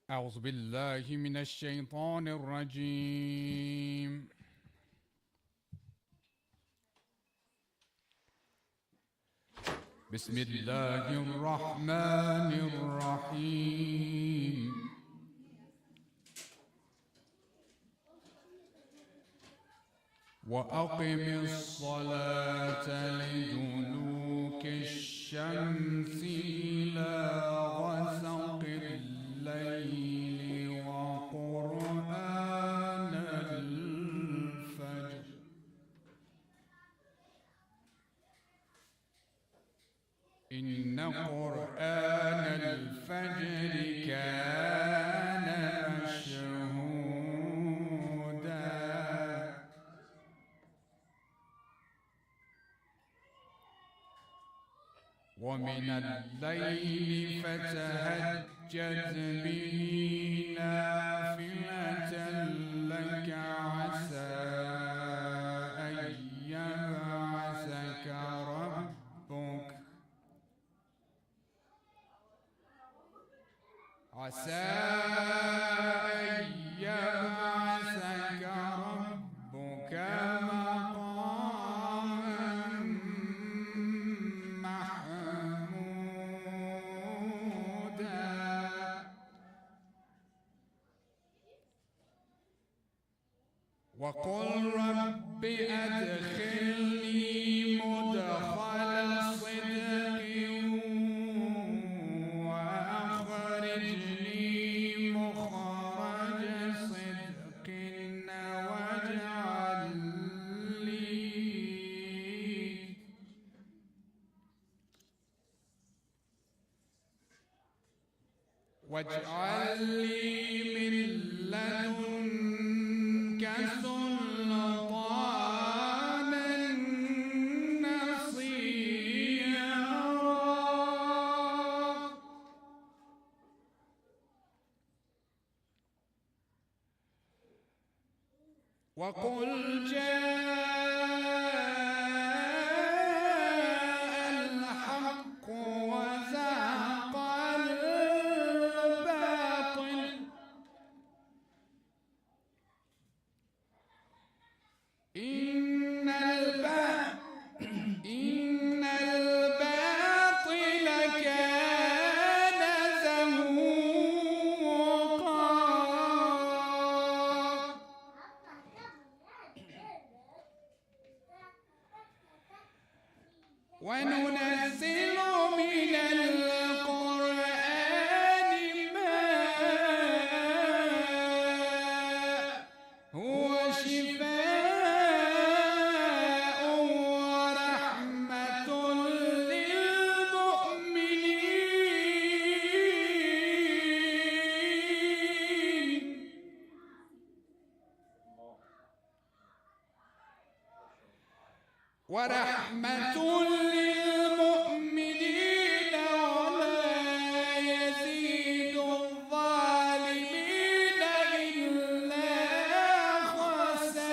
أعوذ بالله من الشيطان الرجيم. بسم الله الرحمن الرحيم. وأقم الصلاة لدلوك الشمس إلى غسق الليل وقرآن الفجر إن قرآن الفجر كان مشهودا ومن الليل فتهجد به نافلة لك عسى أن يبعثك ربك مقاما محمودا وقل رب أدخلني مدخل صدق وأخرجني مخرج صدق واجعل لي من لدنك سلطانا نصيرا وقل جاء الحق وزهق الباطل إن الباطل كان زهوقا وننزل من القرآن ما هو شفاء ورحمة للمؤمنين ولا يزيد الظالمين إلا خسارا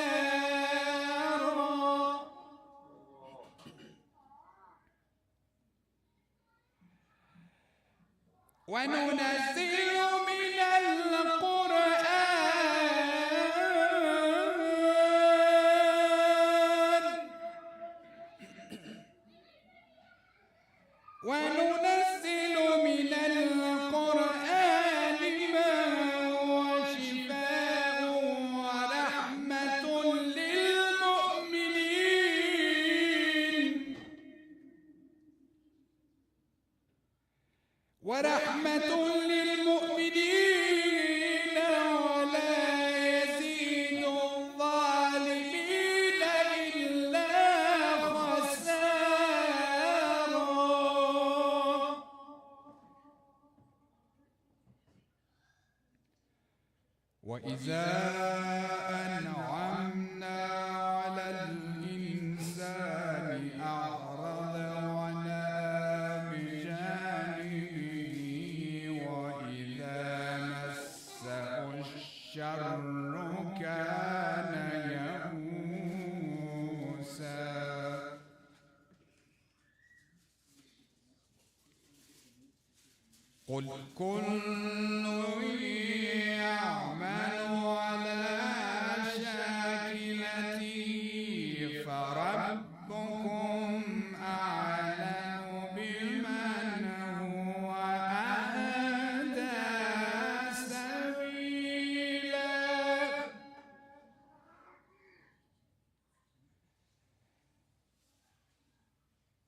وننزل من القرآن ما هو شفاء ورحمة للمؤمنين ولا يزيد الظالمين إلا خسارا وإذا أنعمنا على الإنسان أعرض ونأى بجانبه وإذا مسه الشر كان يئوسا قل كل يعمل على شاكلته فربكم أعلم بمن هو أهدى سبيلا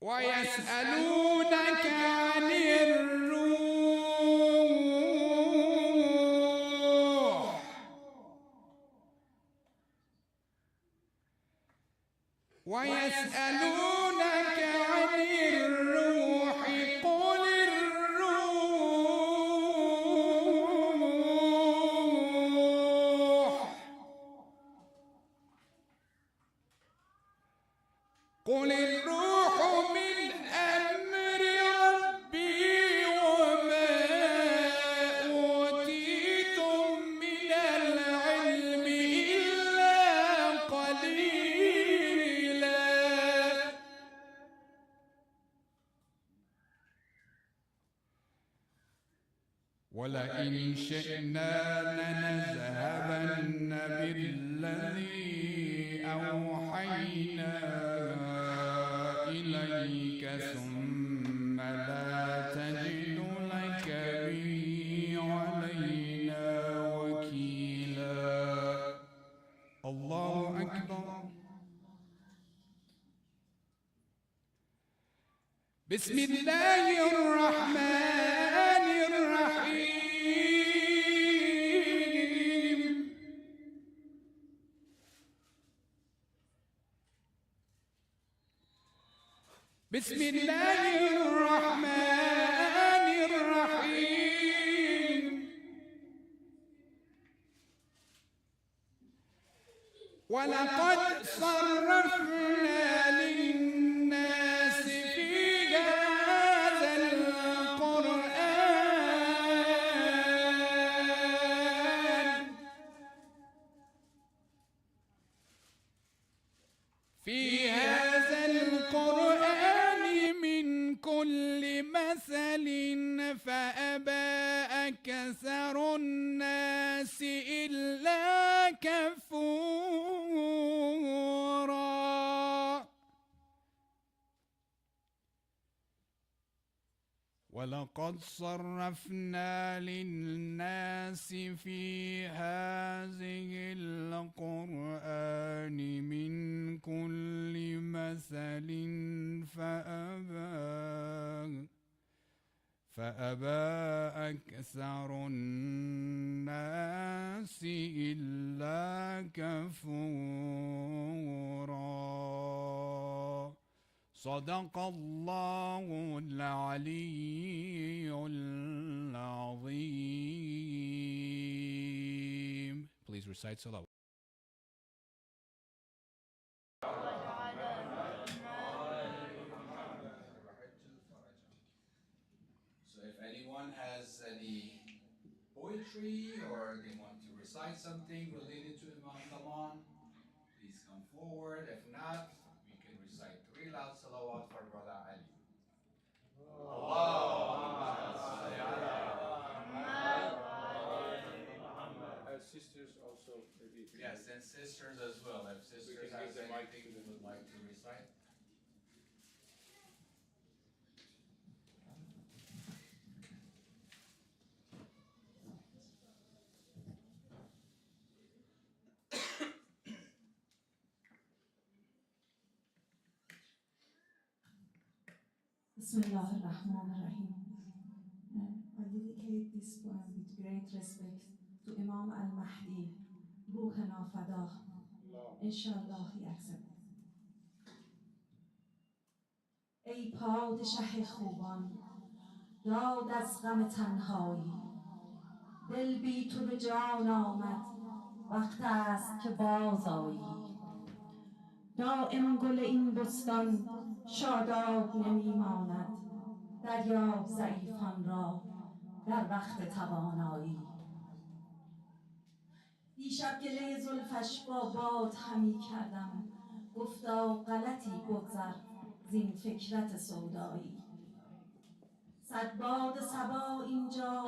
ويسألونك عن الروح ويسألونك عن الروح قل الروح من أمر ربي وما أوتيتم من العلم إلا قليلا ولئن شئنا لنذهبن بالذي أوحينا إليك ثم لا تجد لك به علينا وكيلا. الله أكبر. بسم الله الرحمن الرحيم. بسم الله الرحمن الرحيم. ولقد صرفنا للناس في هذا القرآن من كل مثل فأبى أكثر الناس إلا كفورا. ولقد صرفنا للناس في هذه القرآن من كل مثل فأبى أكثر الناس إلا كفورا. صدق الله العلي العظيم. Please recite salawat. So if anyone has any poetry or they want to recite something related to Imam, come on, please come forward. If not, we can recite 3 loud salawat for Brother Ali. Sisters also, maybe. Yes, and sisters as well. If sisters have anything they would like to recite. Bismillah ar-Rahman ar-Rahim. I dedicate this poem with great respect to Imam al-Mahdi, Ruhana Fadah. Inshallah he accepts. ای پادشه خوبان، داد از غم تنهایی، دل بی تو به جان آمد، وقت است که باز آیی. دائم گل این بستان شاداب نمی ماند، دریا ضعیفان را در وقت توانایی. دیشب گله زلفش با باد همی کردم، گفتا غلطی بگذر زین فکرت سودایی. صد باد صبا اینجا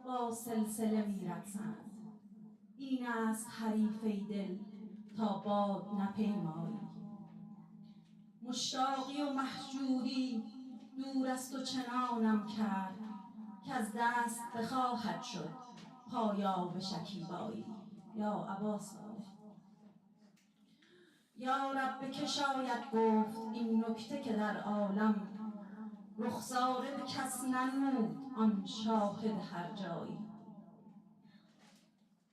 با سلسله می‌رقصند. این است حریف دل تا باد نپیمایی. مشتاقی و محجوری دور است و چنانم کرد که از دست بخواهد شد پایاب شکیبایی. یا ابا صالح، یا رب که شاید گفت این نکته که در عالم رخساره به کس ننمود آن شاهد هر جایی.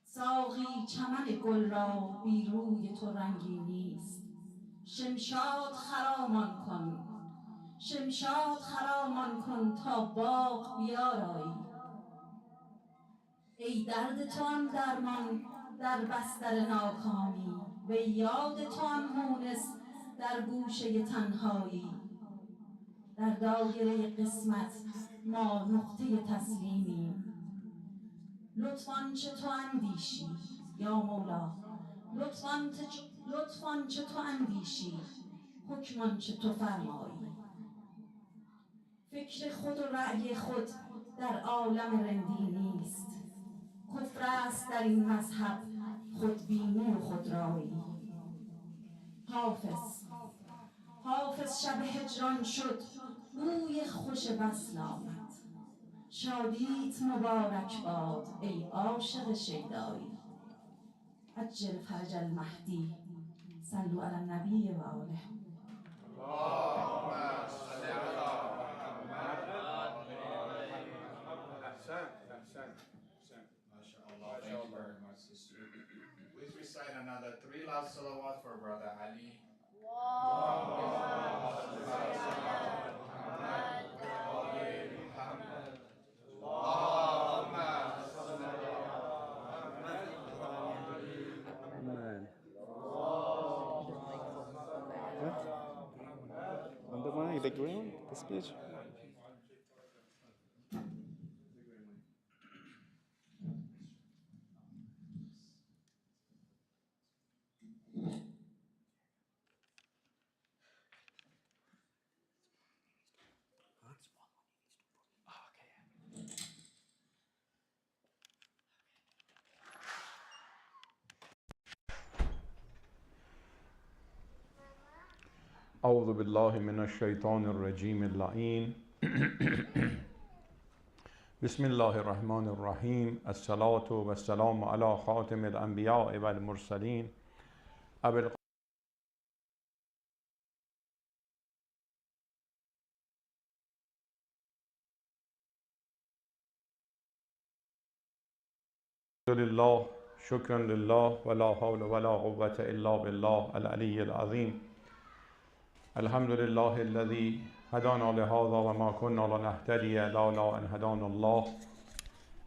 ساقی چمن گل را بی روی تو رنگی نیست. شمشاد خرامان کن، شمشاد خرامان کن تا باغ بیارایی. ای درد توام درمان در بستر ناکامی، وی یاد توام مونس در گوشه تنهایی. در دایره قسمت ما نقطه تسلیمیم. لطفاً چه تو اندیشی یا مولا، لطفاً چه تو اندیشی، حکمان چه تو فرمایی. فکر خود و رأی خود در عالم رندی نیست. کفر است در این مذهب خودبینی و خودرایی. حافظ، حافظ شب هجران شد بوی خوش وصل آمد. شادیت مبارک باد ای عاشق شیدایی. عجل فرج المهدی، صلوا علی النبی و آله. MashaAllah, thank you very much, sister. Please recite another 3 loud salawat for Brother Ali. On the one, the green one, the speech. أعوذ بالله من الشيطان الرجيم اللعين بسم الله الرحمن الرحيم الصلاة والسلام على خاتم الأنبياء والمرسلين أبي لله شكرا لله ولا حول ولا قوة إلا بالله العلي العظيم. الحمد لله الذي هدانا لهذا وما كنا لنهتدي لولا أن هدانا الله.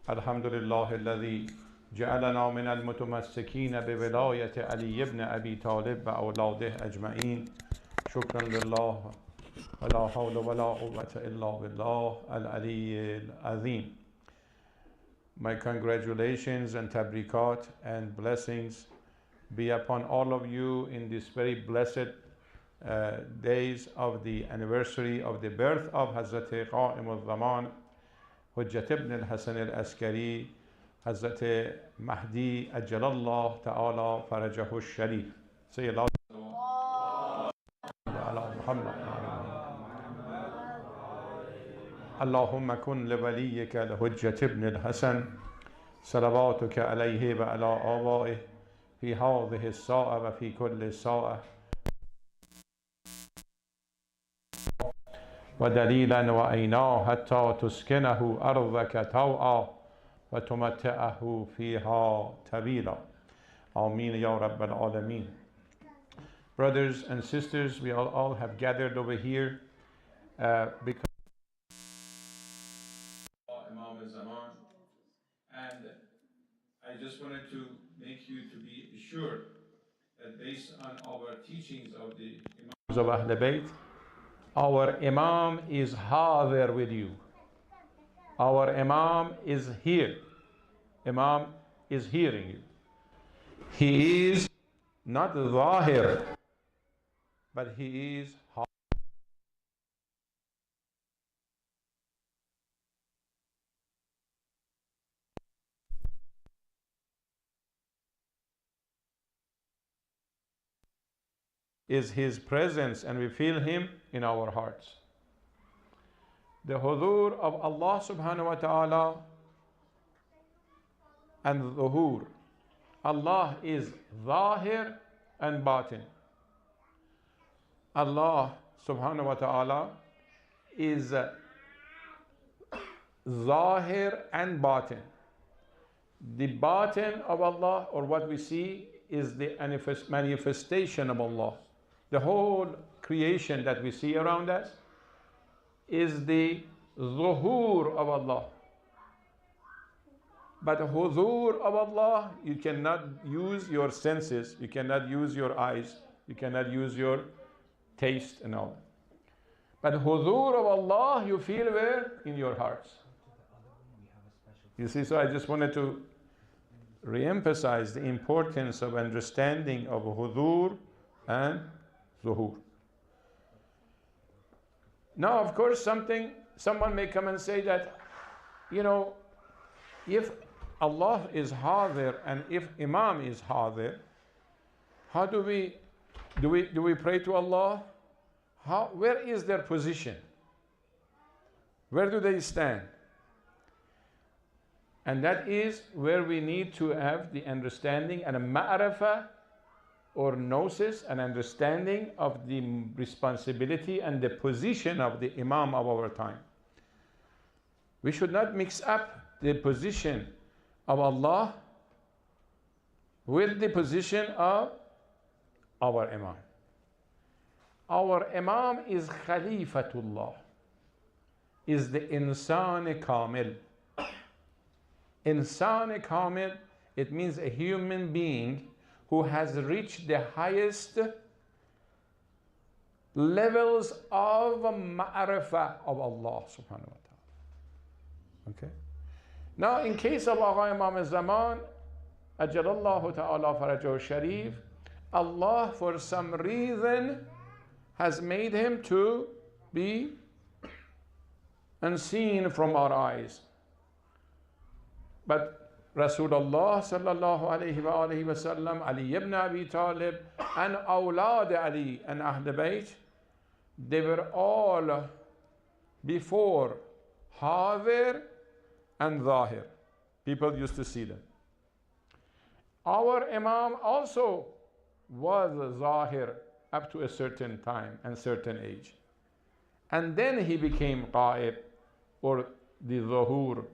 الحمد لله الذي جعلنا من المتمسكين بولاية علي بن أبي طالب وأولاده أجمعين. شكرا لله ولا حول ولا قوة إلا بالله العلي العظيم. My congratulations and tabrikat and blessings be upon all of you in this very blessed days of the anniversary of the birth of Hazrat Qa'im al-Zaman, Hujjat ibn al-Hasan al-Askari, Hazrat Mahdi Ajjalallah Ta'ala Farajahu al-Sharif. Say Allah. اللهم كن لوليك لحجة ابن الحسن صلواتك عليه وعلى آبائه في هذه الساعة وفي كل ساعة ودليلا وعينا حتى تسكنه أرضك طوعا وتمتعه فيها طويلا. Ameen Ya Rabbal Alameen. Brothers and sisters, we all have gathered over here because Imam al-Zaman, and I just wanted to make you to be assured that based on our teachings of the Imams of Ahl Bayt, our Imam is there with you. Our Imam is here. Imam is hearing you. He is not zahir, but he is is His presence, and we feel Him in our hearts. The hudur of Allah subhanahu wa ta'ala and zuhur. Allah is zahir and batin. Allah subhanahu wa ta'ala is zahir and batin. The batin of Allah, or what we see, is the manifestation of Allah. The whole creation that we see around us is the zuhur of Allah. But hudur of Allah, you cannot use your senses, you cannot use your eyes, you cannot use your taste and all. But hudur of Allah, you feel where? In your hearts. You see, so I just wanted to re-emphasize the importance of understanding of hudur and zuhur. Now, of course, someone may come and say that, if Allah is hadir and if Imam is hadir, how do we pray to Allah? Where is their position? Where do they stand? And that is where we need to have the understanding and a ma'rifah or gnosis, an understanding of the responsibility and the position of the Imam of our time. We should not mix up the position of Allah with the position of our Imam. Our Imam is Khalifatullah, is the Insan Kamil. Insan Kamil, it means a human being who has reached the highest levels of ma'rifah of Allah subhanahu wa ta'ala. Okay? Now, in case of Agha Imam al-Zaman, Ajalallahu ta'ala farajahu sharif, Allah for some reason has made him to be unseen from our eyes. But Rasulullah sallallahu alayhi wa alihi wa sallam, Ali ibn Abi Talib, and Awlad Ali and Ahl Bayt, they were all before Hadir and Zahir. People used to see them. Our Imam also was Zahir up to a certain time and certain age. And then he became Qa'ib, or the Zuhur,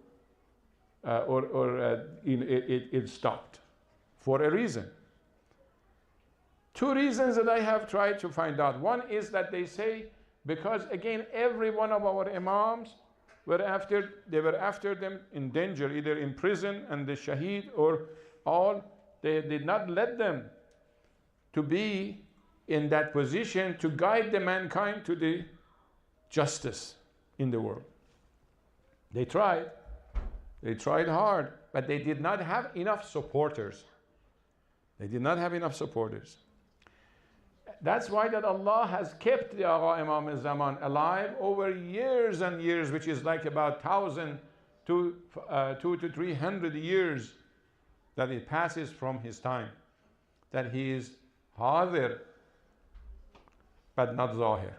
it stopped for a reason. Two reasons that I have tried to find out. One is that they say, because again, every one of our Imams they were after them in danger, either in prison and the shaheed, or all. They did not let them to be in that position to guide the mankind to the justice in the world. They tried hard, but they did not have enough supporters. They did not have enough supporters. That's why that Allah has kept the Agha Imam al-Zaman alive over years and years, which is like about 1,000 to 200 to 300 years that it passes from his time, that he is Hadir but not Zahir.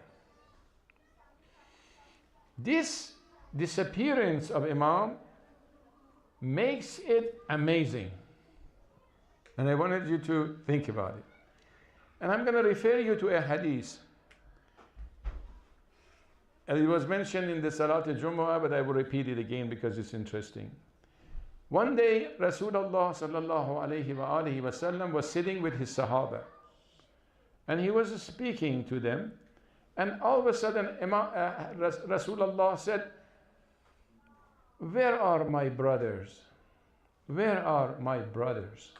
This disappearance of Imam makes it amazing. And I wanted you to think about it. And I'm going to refer you to a hadith. And it was mentioned in the Salat al-Jumu'ah, but I will repeat it again because it's interesting. One day, Rasulullah sallallahu alayhi wa alihi wa sallam was sitting with his Sahaba. And he was speaking to them. And all of a sudden, Rasulullah said, "Where are my brothers? Where are my brothers?"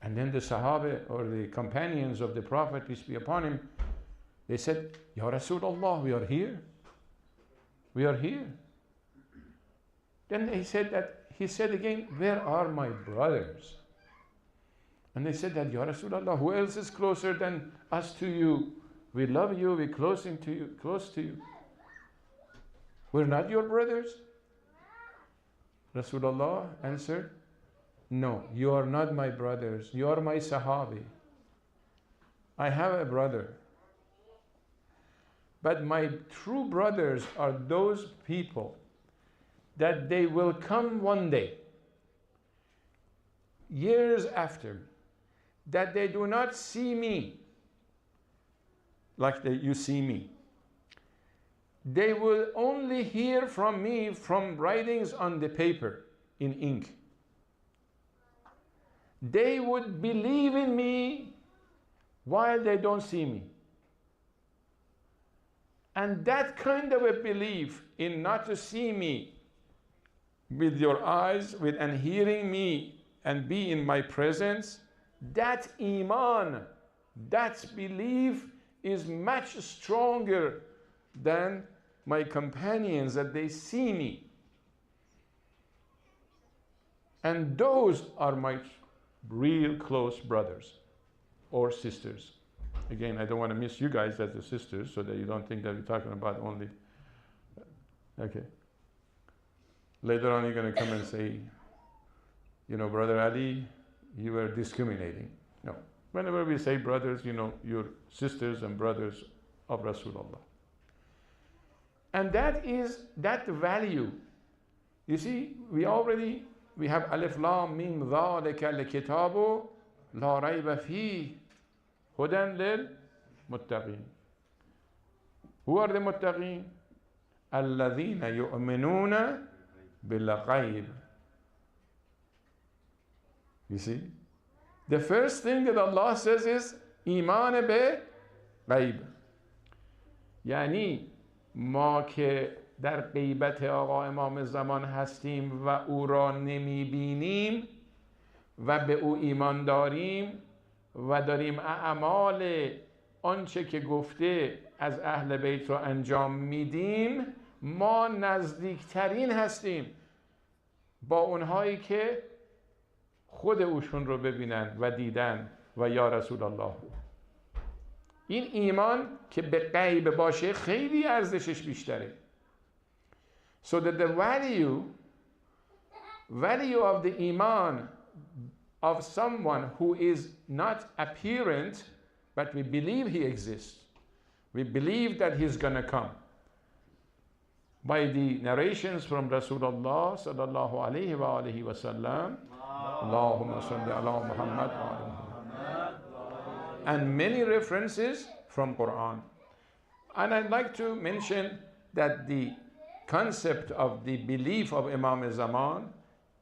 And then the Sahaba, or the companions of the Prophet, peace be upon him, they said, "Ya Rasulullah, we are here. We are here." Then he said again, "Where are my brothers?" And they said that, "Ya Rasulullah, who else is closer than us to you? We love you, we're close to you. We're not your brothers?" Rasulullah answered, "No, you are not my brothers. You are my Sahabi. I have a brother. But my true brothers are those people that they will come one day, years after, that they do not see me like you see me. They will only hear from me from writings on the paper in ink. They would believe in me while they don't see me. And that kind of a belief in not to see me with your eyes, and hearing me and be in my presence, that iman, that belief is much stronger than my companions that they see me. And those are my real close brothers or sisters. Again, I don't want to miss you guys as the sisters so that you don't think that we're talking about only. Okay. Later on, you're going to come and say, you know, Brother Ali, you were discriminating. No. Whenever we say brothers, you know, you're sisters and brothers of Rasulullah. And that is that value. You see, we have Alif Lam Mim Dhalika al-Kitabu La Rayba Fihi Hudan lil Muttaqin. Who are the Muttaqin? Alladhina yu'minuna bil ghaib. You see? The first thing that Allah says is Iman be ghaib. Yani ما که در غیبت آقا امام زمان هستیم و او را نمی بینیم و به او ایمان داریم و داریم اعمال آنچه که گفته از اهل بیت رو انجام میدیم، ما نزدیکترین هستیم با اونهایی که خود اوشون رو ببینن و دیدن و یا رسول الله. این ایمان که به غیب باشه خیلی ارزشش بیشتره. So that the value of the iman of someone who is not apparent, but we believe he exists. We believe that he's going to come. By the narrations from Rasulullah sallallahu alayhi wa alihi wa sallam, Allahumma salli ala Muhammad wa ala Muhammad. And many references from Quran. And I'd like to mention that the concept of the belief of Imam Zaman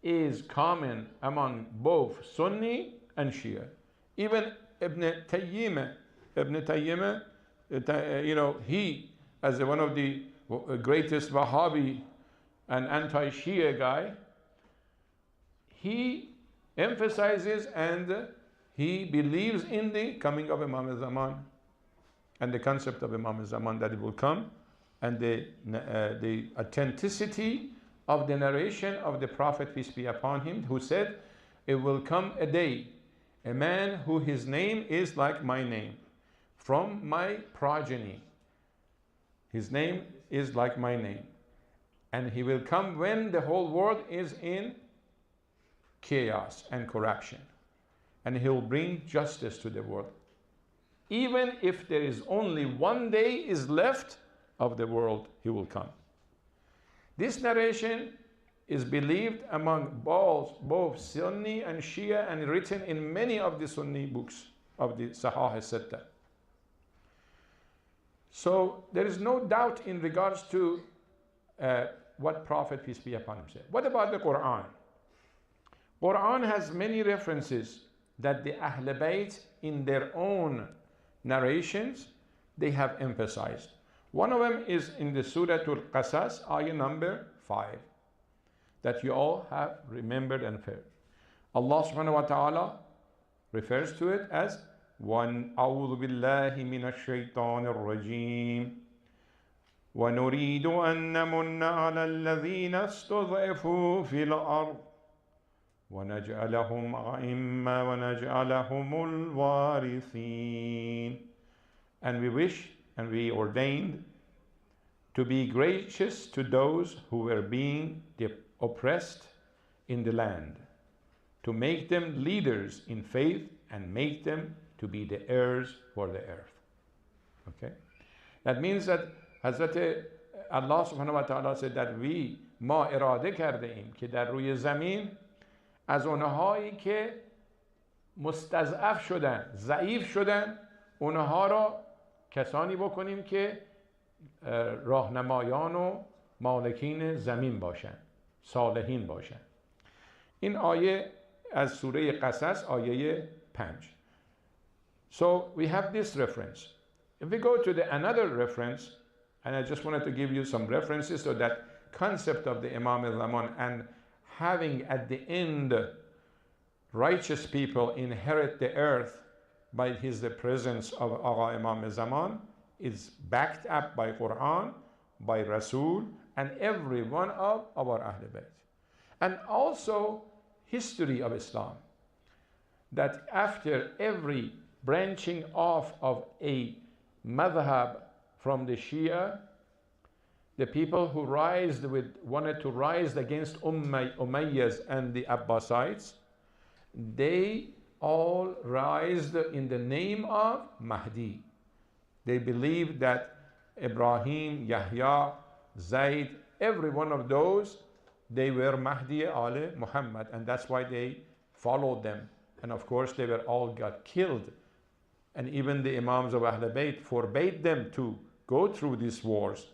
is common among both Sunni and Shia. Even Ibn Taymiyyah, you know, he, as one of the greatest Wahhabi and anti-Shia guy, he emphasizes and he believes in the coming of Imam Zaman and the concept of Imam Zaman, that it will come, and the authenticity of the narration of the Prophet, peace be upon him, who said, it will come a day, a man who his name is like my name, from my progeny. His name is like my name. And he will come when the whole world is in chaos and corruption. And he will bring justice to the world. Even if there is only one day is left of the world, he will come. This narration is believed among both Sunni and Shia and written in many of the Sunni books of the Sahih Sitta. So there is no doubt in regards to what Prophet, peace be upon him, said. What about the Quran? Quran has many references that the Ahl Bayt in their own narrations they have emphasized. One of them is in the Surah Al-Qasas, ayah number 5, that you all have remembered and heard. Allah subhanahu wa ta'ala refers to it as وَأَعُوذُ بِاللَّهِ مِنَ الشَّيْطَانِ الرَّجِيمِ وَنُرِيدُ أَن نَّمُنَّ عَلَى الَّذِينَ اسْتُضْعِفُوا فِي الْأَرْضِ وَنَجْعَلَهُمْ أَئِمَّةً وَنَجْعَلَهُمُ الْوَارِثِينَ. And we wish and we ordained to be gracious to those who were being oppressed in the land, to make them leaders in faith and make them to be the heirs for the earth. Okay? That means that Hazrat Allah subhanahu wa ta'ala said that ما اراده کرده ایم که در روی زمین از اونهایی که مستضعف شدن، ضعیف شدن، اونها را کسانی بکنیم که راهنمایان و مالکین زمین باشند، صالحین باشند. این آیه از سوره قصص آیه 5. So we have this reference. If we go to another reference, and I just wanted to give you some references to that concept of the Imam al-Zaman and having at the end righteous people inherit the earth by the presence of Agha Imam al-Zaman is backed up by Quran, by Rasul, and every one of our Ahl Bayt. And also history of Islam, that after every branching off of a madhab from the Shia, the people who wanted to rise against Umayyads and the Abbasites, they all rised in the name of Mahdi. They believed that Ibrahim, Yahya, Zayd, every one of those, they were Mahdi al Muhammad, and that's why they followed them. And of course, they were all got killed. And even the Imams of Ahl Bayt forbade them to go through these wars,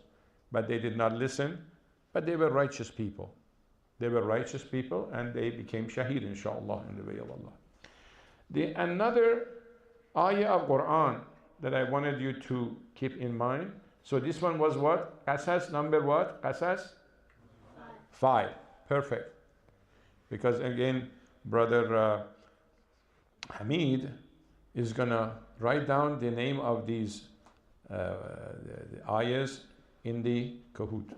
but they did not listen. But they were righteous people. They were righteous people, and they became shaheed, inshallah, in the way of Allah. Another ayah of Quran that I wanted you to keep in mind. So this one was what? Qasas number what? Qasas? 5. Perfect. Because again, Brother Hamid is going to write down the name of these the ayahs in the Kahoot.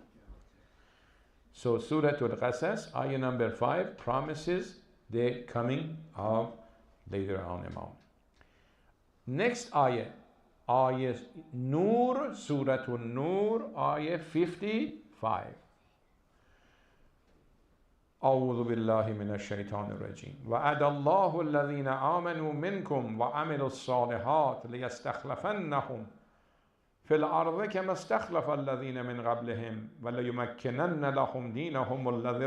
So Surah Al-Qasas, ayah number 5, promises the coming of later on Imam. Next ayah, ayah Nur, Surah Al-Nur, ayah 55. أعوذ بالله من الشيطان الرجيم وعد الله الذين آمنوا منكم وعملوا الصالحات ليستخلفنهم في الأرض كما استخلف الذين من قبلهم وليمكنن لهم دينهم الذي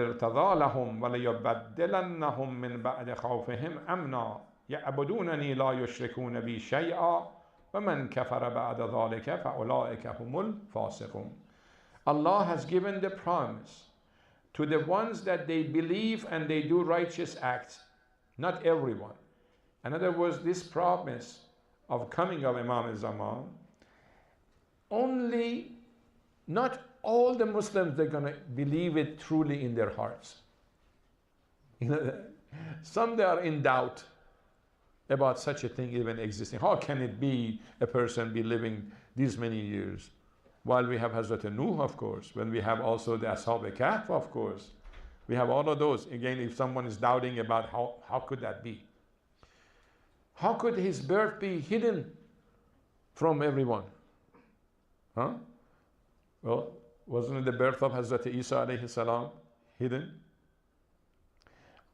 ارتضى لهم وليبدلنهم من بعد خوفهم أمنا يعبدونني لا يشركون بي شيئا ومن كفر بعد ذلك فأولئك هم الفاسقون. Allah has given the promise to the ones that they believe and they do righteous acts. Not everyone. In other words, this promise of coming of Imam al-Zaman, only not all the Muslims, they're going to believe it truly in their hearts. You know, some they are in doubt about such a thing even existing. How can it be a person be living these many years? While we have Hazrat Nuh, of course, when we have also the Ashab Kahf, of course, we have all of those. Again, if someone is doubting about how could that be? How could his birth be hidden from everyone? Huh? Well, wasn't it the birth of Hazrat Isa alayhi salam hidden?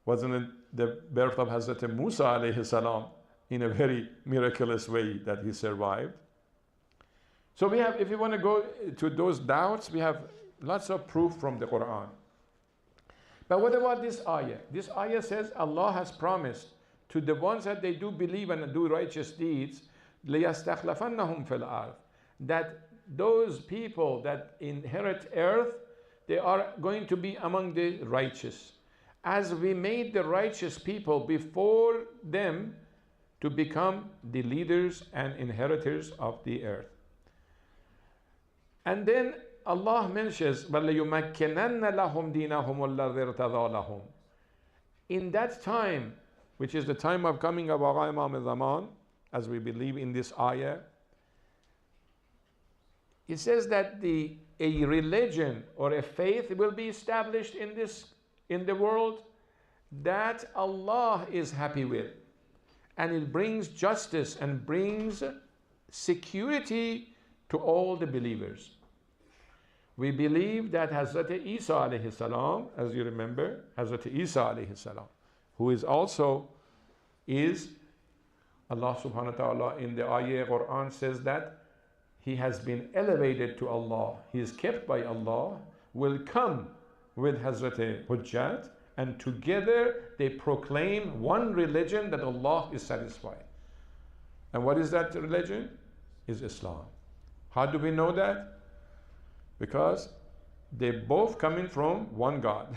Wasn't it the birth of Hazrat Musa alayhi salam in a very miraculous way that he survived? So we have, if you want to go to those doubts, we have lots of proof from the Quran. But what about this ayah? This ayah says Allah has promised to the ones that they do believe and do righteous deeds, لِيَسْتَخْلَفَنَّهُمْ فِي الْأَرْضِ, that those people that inherit earth, they are going to be among the righteous. As we made the righteous people before them to become the leaders and inheritors of the earth. And then Allah mentions, وَلَيُمَكِّنَنَّ لَهُمْ دِينَهُمُ الَّذِي ارْتَضَى لَهُمْ. In that time, which is the time of coming of Agha Imam al-Zaman, as we believe in this ayah, it says that a religion or a faith will be established in the world that Allah is happy with. And it brings justice and brings security to all the believers. We believe that Hazrat Isa alayhi salam, as you remember, Hazrat Isa alayhi salam, who is also is Allah subhanahu wa ta'ala in the ayah Quran says that he has been elevated to Allah, he is kept by Allah, will come with Hazrat Hujjat, and together they proclaim one religion that Allah is satisfied. And what is that religion? Is Islam. How do we know that? Because they both coming from one God.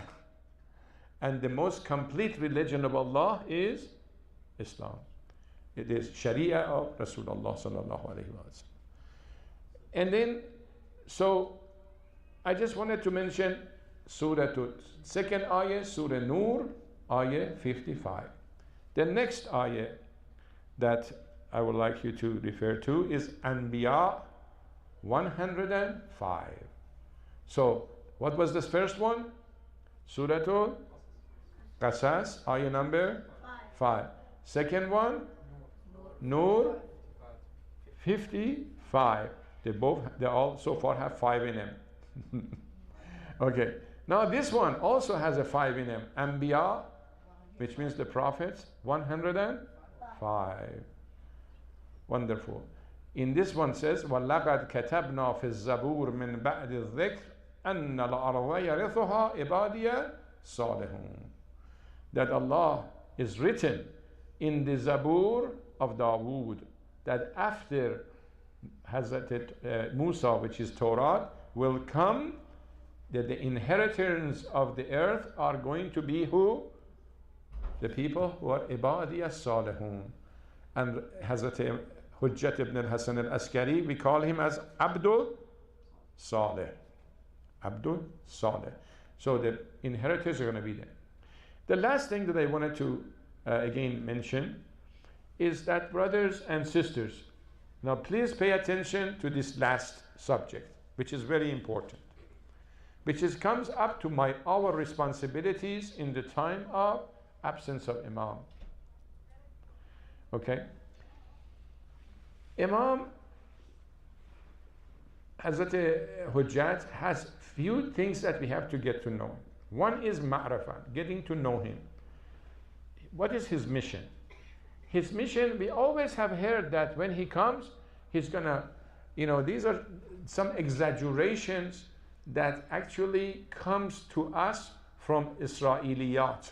And the most complete religion of Allah is Islam. It is Sharia of Rasulullah sallallahu alaihi wasallam. And then, so I just wanted to mention Surah, second ayah, Surah Nur, ayah 55. The next ayah that I would like you to refer to is Anbiya 105. So, what was this first one? Surah Qasas, ayah number 5. Second one, Nur 55. They all so far have 5 in them. Okay. Now this one also has a 5 in them. Anbiya, which means the prophets, 105. Wonderful. In this one says, وَلَقَدْ كَتَبْنَا فِي الزَّبُورِ مِنْ بَعْدِ الذِّكْرِ أَنَّ الْأَرْضَ يَرِثُهَا عِبَادِيَ صَالِحُونَ. That Allah is written in the Zabur of Dawood, that after Hazrat Musa, which is Torah, will come, that the inheritors of the earth are going to be who? The people who are Ibadiyah Salihun. And Hazrat Hujjat ibn al-Hasan al-Askari, we call him as Abdul Saleh. Abdul Saleh. So the inheritors are going to be there. The last thing that I wanted to again mention is that, brothers and sisters, now please pay attention to this last subject, which is very important, which comes up to our responsibilities in the time of absence of Imam. Okay? Imam Hazrat Hujjat has few things that we have to get to know. One is ma'rifah, getting to know him. What is his mission? His mission, we always have heard that when he comes, he's gonna, these are some exaggerations that actually comes to us from Israeliyat.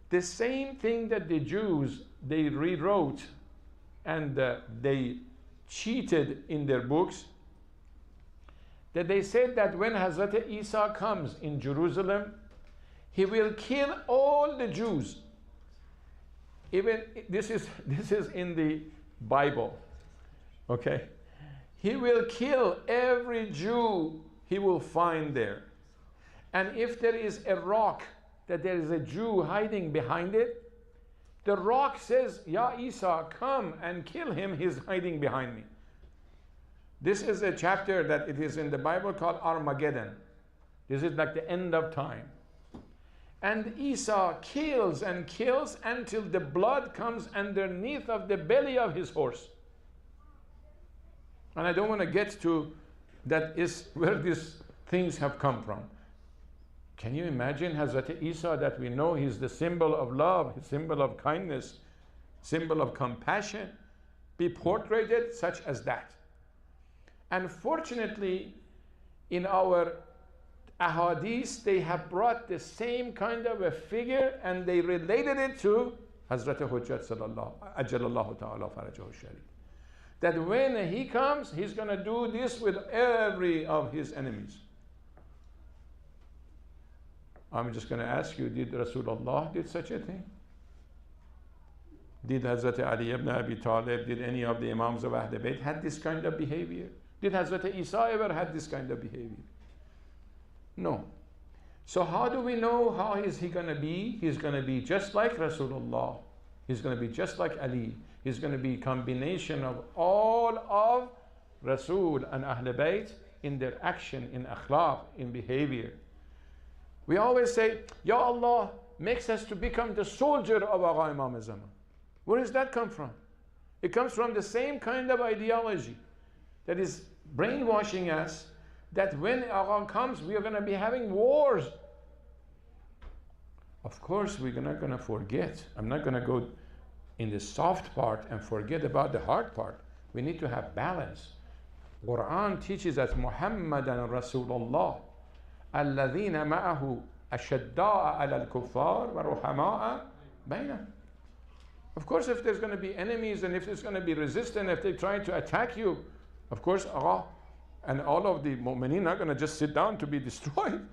The same thing that the Jews, they rewrote and they cheated in their books, that they said that when Hazrat Isa comes in Jerusalem, he will kill all the Jews. Even this is in the Bible. Okay? He will kill every Jew he will find there. And if there is a rock that there is a Jew hiding behind it, the rock says, Ya Isa, come and kill him, he's hiding behind me. This is a chapter that it is in the Bible called Armageddon. This is like the end of time. And Isa kills and kills until the blood comes underneath of the belly of his horse. And I don't want to get to that is where these things have come from. Can you imagine Hazrat Isa, that we know he's the symbol of love, symbol of kindness, symbol of compassion, be portrayed such as that? Unfortunately, in our ahadith, they have brought the same kind of a figure and they related it to Hazrat Hujjat sallallahu ajallallahu ta'ala farajahu sharif. That when he comes, he's going to do this with every of his enemies. I'm just going to ask you, did Rasulullah did such a thing? Did Hazrat Ali ibn Abi Talib, did any of the Imams of Ahl Bayt had this kind of behavior? Did Hazrat Isa ever had this kind of behavior? No. So how do we know how is he going to be? He's going to be just like Rasulullah. He's going to be just like Ali. He's going to be a combination of all of Rasul and Ahl Bayt in their action, in akhlaq, in behavior. We always say, Ya Allah makes us to become the soldier of Agha Imam Zaman. Where does that come from? It comes from the same kind of ideology that is brainwashing us that when Agha comes, we are going to be having wars. Of course, we're not going to forget. I'm not going to go in the soft part and forget about the hard part. We need to have balance. Quran teaches us Muhammadan Rasulullah الذين معه أشداء على الكفار ورحماء بينهم. Of course, if there's going to be enemies and if there's going to be resistance, if they're trying to attack you, of course, Allah and all of the mu'mineen are going to just sit down to be destroyed.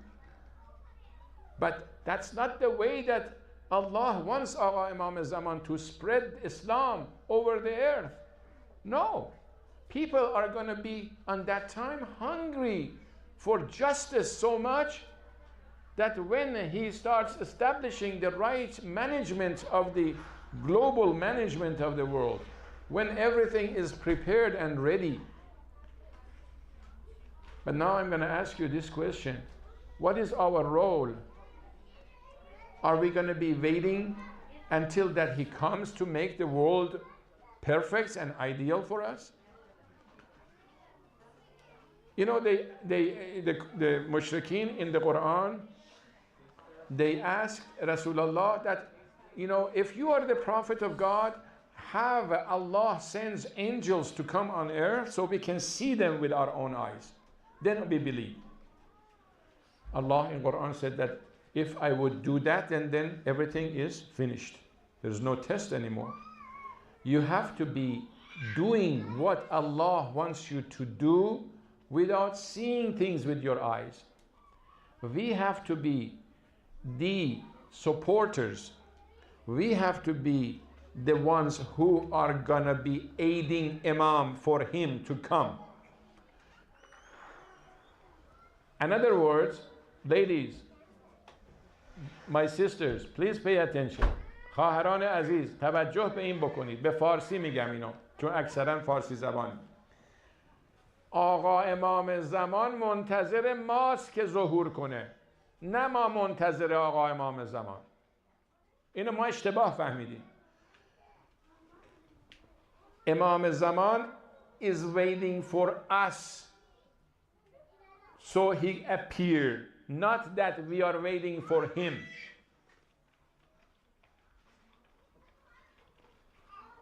But that's not the way that Allah wants our Imam al-Zaman to spread Islam over the earth. No. People are going to be, on that time, hungry for justice so much that when he starts establishing the right management of the global management of the world, when everything is prepared and ready. But now I'm going to ask you this question. What is our role? Are we going to be waiting until that he comes to make the world perfect and ideal for us? You know, the mushrikeen in the Quran, they asked Rasulullah that, you know, if you are the prophet of God, have Allah sends angels to come on earth so we can see them with our own eyes. Then we believe. Allah in Quran said that if I would do that, then everything is finished. There's no test anymore. You have to be doing what Allah wants you to do without seeing things with your eyes. We have to be the supporters. We have to be the ones who are gonna be aiding Imam for him to come. In other words, ladies, my sisters, please pay attention. خواهران عزیز توجه به این بکنید. به فارسی میگم اینو چون اکثرا فارسی زبان. آقا امام زمان منتظر ماست که ظهور کنه، نه ما منتظر آقا امام زمان. اینو ما اشتباه فهمیدیم. امام زمان is waiting for us so he appeared, not that we are waiting for him.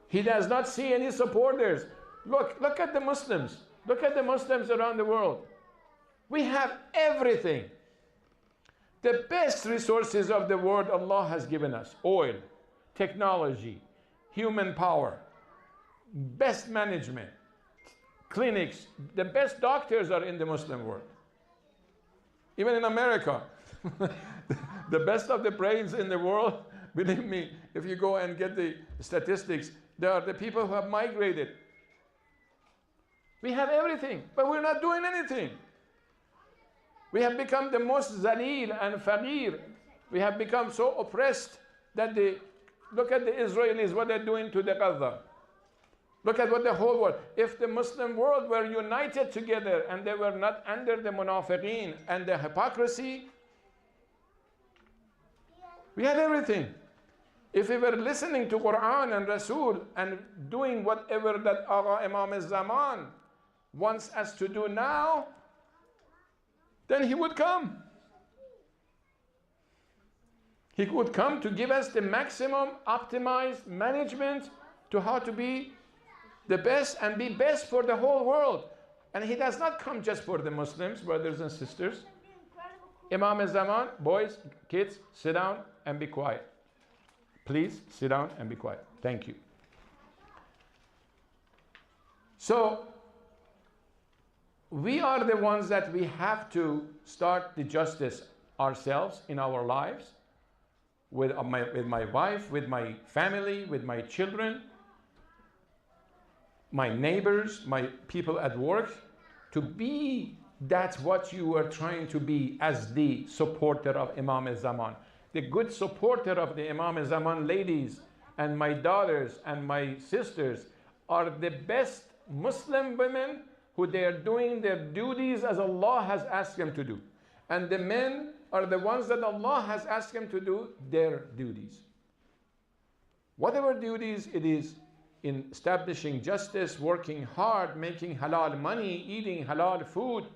He does not see any supporters. Look at the Muslims. Look at the Muslims around the world. We have everything. The best resources of the world Allah has given us. Oil, technology, human power, best management, clinics. The best doctors are in the Muslim world. Even in America, the best of the brains in the world, believe me, if you go and get the statistics, they are the people who have migrated. We have everything, but we're not doing anything. We have become the most zalil and faqir. We have become so oppressed that look at the Israelis, what they're doing to the Gaza. Look at what the whole world, if the Muslim world were united together and they were not under the munafiqeen and the hypocrisy, we had everything. If we were listening to Quran and Rasul and doing whatever that Agha Imam al-Zaman wants us to do now, then he would come. He would come to give us the maximum optimized management to how to be the best and be best for the whole world. And he does not come just for the Muslims, brothers and sisters. Imam al-Zaman, boys, kids, sit down and be quiet. Please sit down and be quiet. Thank you. So, we are the ones that we have to start the justice ourselves in our lives, with my wife, with my family, with my children, my neighbors, my people at work, to be that's what you are trying to be as the supporter of Imam al-Zaman. The good supporter of the Imam al-Zaman ladies and my daughters and my sisters are the best Muslim women who they are doing their duties as Allah has asked them to do. And the men are the ones that Allah has asked them to do their duties. Whatever duties it is in establishing justice, working hard, making halal money, eating halal food,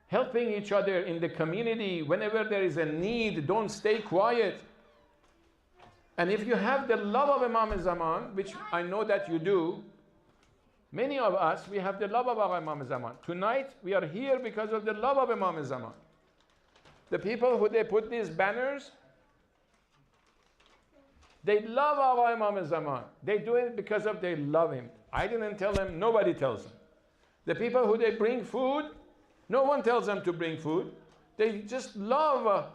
helping each other in the community. Whenever there is a need, don't stay quiet. And if you have the love of Imam Zaman, which I know that you do, many of us, we have the love of our Imam Zaman. Tonight, we are here because of the love of Imam Zaman. The people who they put these banners, they love our Imam Zaman. They do it because of they love him. I didn't tell them, nobody tells them. The people who they bring food, no one tells them to bring food. They just love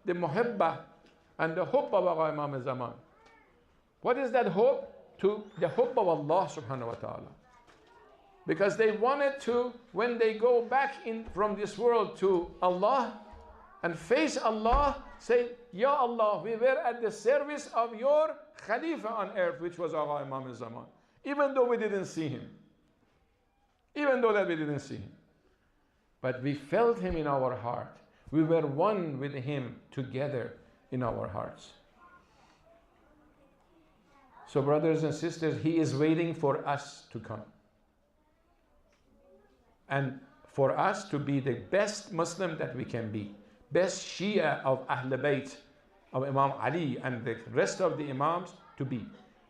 the muhibbah and the hope of our Imam Zaman. What is that hope? To the hope of Allah subhanahu wa ta'ala. Because they wanted to, when they go back in from this world to Allah and face Allah, say, Ya Allah, we were at the service of your Khalifa on earth, which was our Imam Zaman. Even though we didn't see him. Even though that we didn't see him. But we felt him in our heart. We were one with him together in our hearts. So brothers and sisters, he is waiting for us to come. And for us to be the best Muslim that we can be. Best Shia of Ahl Bayt, of Imam Ali and the rest of the Imams to be.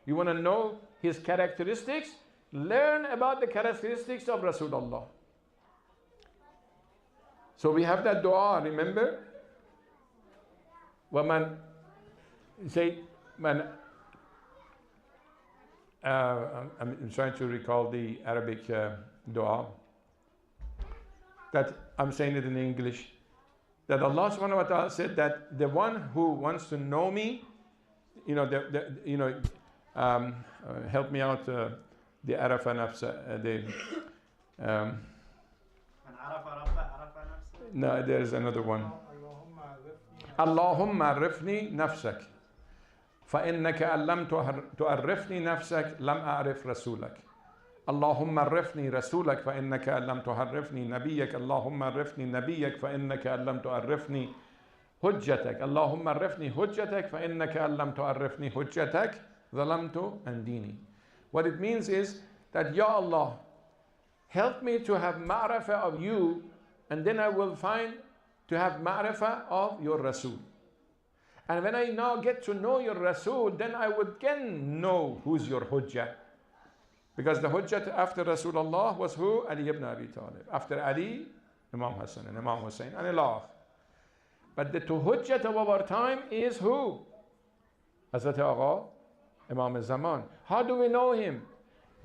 You want to know his characteristics? Learn about the characteristics of Rasulullah. So we have that dua, remember? وَمَنْ say, man, I'm trying to recall the Arabic dua. That I'm saying it in English. That Allah subhanahu wa ta'ala said that the one who wants to know me, help me out, the Arafa Nafsa, no, there is another one. Allahumma arifni nafsak. فإنك أن لم تعرفني نفسك لم أعرف رسولك. اللهم عرفني رسولك فإنك أن لم تعرفني نبيك. اللهم عرفني نبيك فإنك أن لم تعرفني حجتك. اللهم عرفني حجتك فإنك أن لم تعرفني حجتك ظلمت عن ديني. What it means is that, Ya Allah, help me to have ma'rifah of you, and then I will find to have ma'rifah of your Rasul. And when I now get to know your Rasul, then I would again know who's your Hujjah. Because the Hujjah after Rasulullah was who? Ali ibn Abi Talib. After Ali, Imam Hassan and Imam Hussein and Allah. But the two Hujjah of our time is who? Hazrat Agha, Imam Zaman. How do we know him?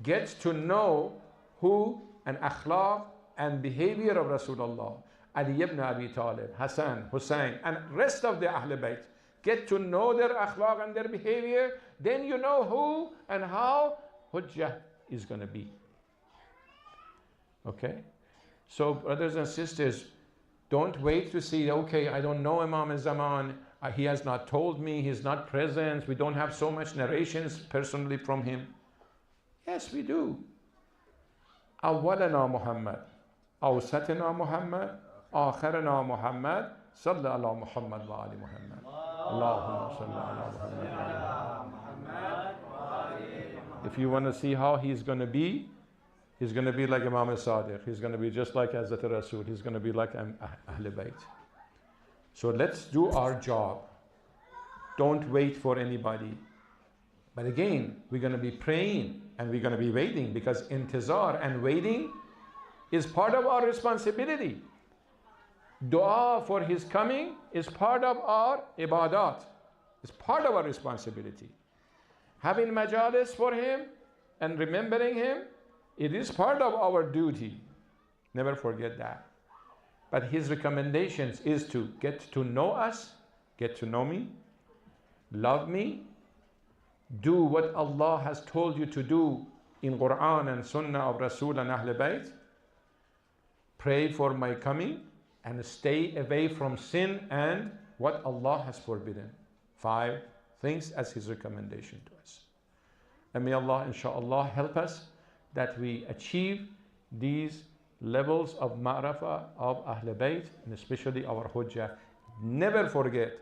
Get to know who and akhlaq and behavior of Rasulullah. Ali ibn Abi Talib, Hassan, Hussein, and rest of the Ahl Bayt. Get to know their akhlaq and their behavior, then you know who and how Hujjah is going to be. Okay? So, brothers and sisters, don't wait to see, okay, I don't know Imam Zaman, he has not told me, he's not present, we don't have so much narrations personally from him. Yes, we do. أولنا محمد أوسطنا محمد آخرنا محمد صلى على محمد وآل محمد اللهم صل على محمد. If you want to see how he's going to be like Imam Sadiq. He's going to be just like Hazrat Rasul. He's going to be like Ahl Bayt. So let's do our job. Don't wait for anybody. But again, we're going to be praying and we're going to be waiting, because intizar and waiting is part of our responsibility. Dua for his coming is part of our ibadat. It's part of our responsibility. Having majalis for him and remembering him, it is part of our duty. Never forget that. But his recommendations is to get to know us, get to know me, love me, do what Allah has told you to do in Quran and Sunnah of Rasul and Ahl Bayt, pray for my coming, and stay away from sin and what Allah has forbidden. 5 things as his recommendation to us. And may Allah, inshaAllah, help us that we achieve these levels of ma'rafah of Ahl Bayt, and especially our Hujjah. Never forget,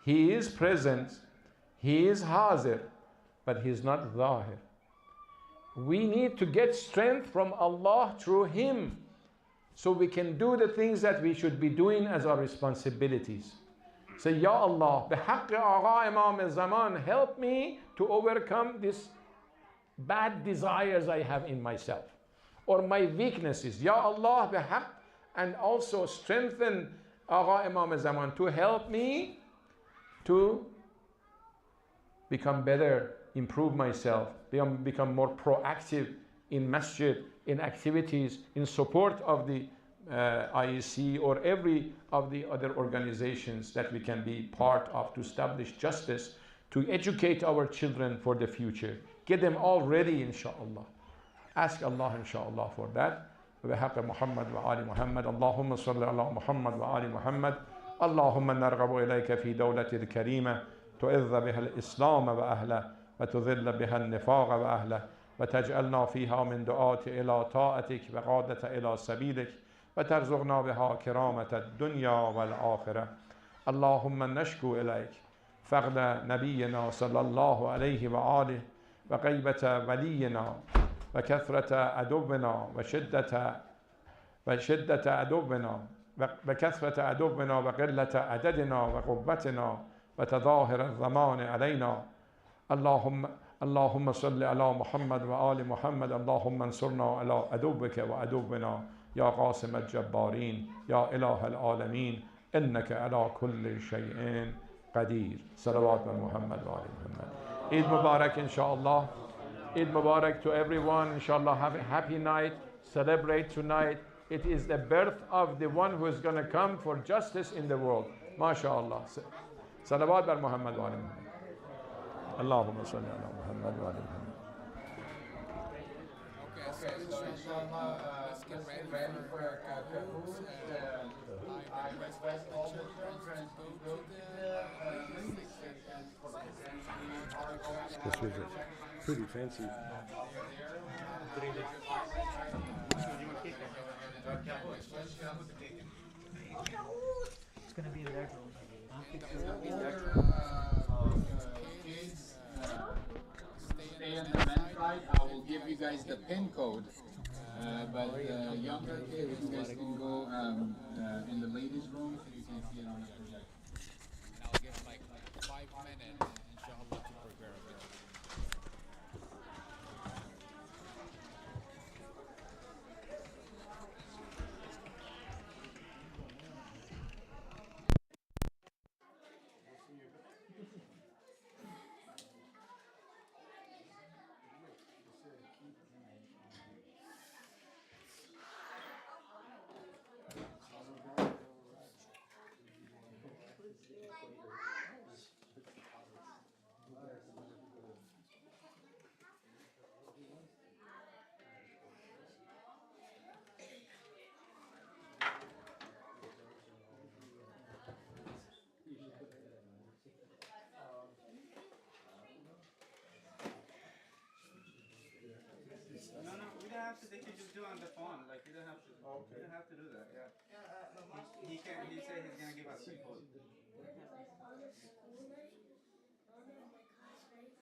he is present, he is hazir, but he is not zahir. We need to get strength from Allah through him. so we can do the things that we should be doing as our responsibilities. Say, Ya Allah, بحق آقا Imam Zaman, help me to overcome these bad desires I have in myself, or my weaknesses. Ya Allah, بحق, and also strengthen Agha Imam Zaman to help me to become better, improve myself, become more proactive in masjid, in activities, in support of the IEC or every of the other organizations that we can be part of to establish justice, to educate our children for the future, get them all ready, inshallah. Ask Allah, inshallah, for that. بحق محمد وآل محمد اللهم صل على محمد وآل محمد اللهم نرغب إليك في دولة الكريمة تعز بها الإسلام وأهله وتذل بها النفاق وأهله وتجعلنا فيها من دعاة إلى طاعتك وقادة إلى سبيلك وترزقنا بها كرامة الدنيا والآخرة. اللهم نشكو إليك فقد نبينا صلى الله عليه وآله وغيبة ولينا وكثرة عدونا وشدة عدونا وكثرة عدونا وقلة عددنا وقوتنا وتظاهر الزمان علينا. اللهم صل على محمد وآل محمد اللهم انصرنا على عدوك وعدونا يا قاسم الجبارين يا إله العالمين إنك على كل شيء قدير. صلوات محمد وآل محمد. Eid Mubarak, inshallah. Eid Mubarak to everyone. Inshallah, have a happy night. Celebrate tonight. It is the birth of the one who is going to come for justice in the world. MashaAllah. Salawat bar Muhammad wa alayhi. Allahumma salli ala Muhammad wa alayhi. Okay, so inshallah, let's get ready for our caboose. I request all the children to go to the This was pretty fancy. It's going to be in their room. Kids, stay on the men's side. I will give you guys the pin code. But the younger kids, you guys can go in the ladies' room so you can see it on the projector. And I'll give like 5 minutes, inshallah, to prepare a bit. No, we don't have to. They can just do it on the phone. Like you don't have to. Okay. You don't have to do that. Yeah. He can. He said he's gonna give us the code.